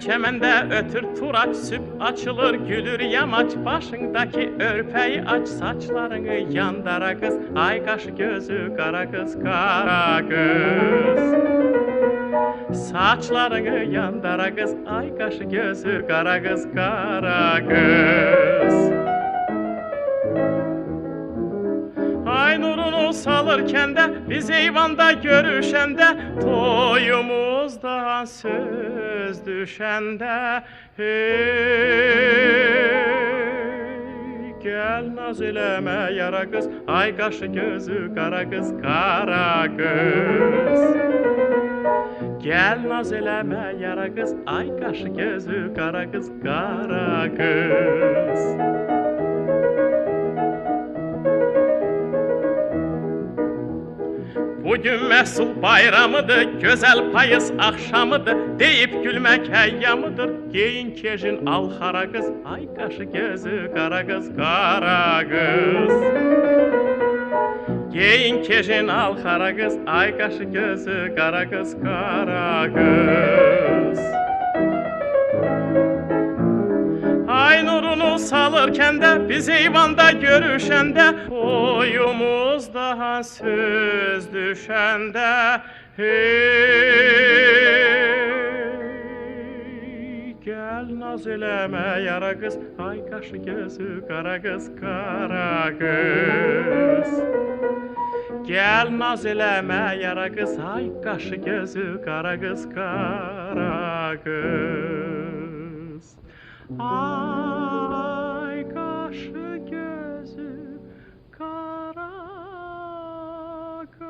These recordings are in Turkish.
Çemende ötür turaç, süp açılır, gülür yamaç. Başındaki örpeği aç, saçlarını yandara kız. Ay kaşı gözü kara kız, kara kız. Saçlarını yandara kız, ay kaşı gözü kara kız, kara kız. Ay nurunu salırken de, biz eyvanda görüşende, toyumuzdan söz düşende, hey, gel naz eleme yara kız, ay kaşı gözü kara kız, kara kız. Gel naz eleme yara kız, ay kaşı gözü kara kız, kara kız. Bugün məhsul bayramıdır, güzel payız akşamıdır, deyip gülmek heyyamıdır. Giyin kejin al xara kız, ay kaşı gözü kara kız, kara kız. Giyin kejin al xara kız, ay kaşı gözü kara kız, kara kız. Ay nurunu salırken de, biz eyvanda görüşende, toyumuzdan söz düşende, hey, gel naz eleme yara kız, ay kaşı gözü kara kız, kara kız. Gel naz eleme yara kız, ay kaşı gözü kara kız, kara kız. Ay kaşı gözü kara kız.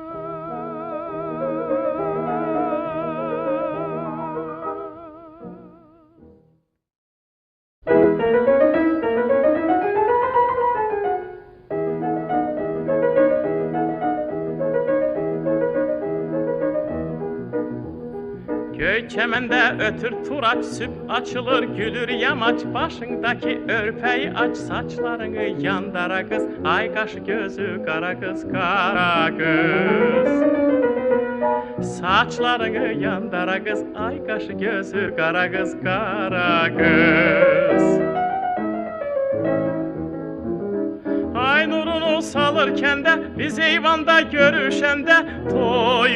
Göy çemende ötür turaç, süp açılır, gülür yamaç. Başındaki örpeği aç, saçlarını yandara kız. Ay kaşı gözü kara kız, kara kız. Saçlarını yandara kız, ay kaşı gözü kara kız, kara kız. Ay nurunu salırken de, biz eyvanda görüşende, toy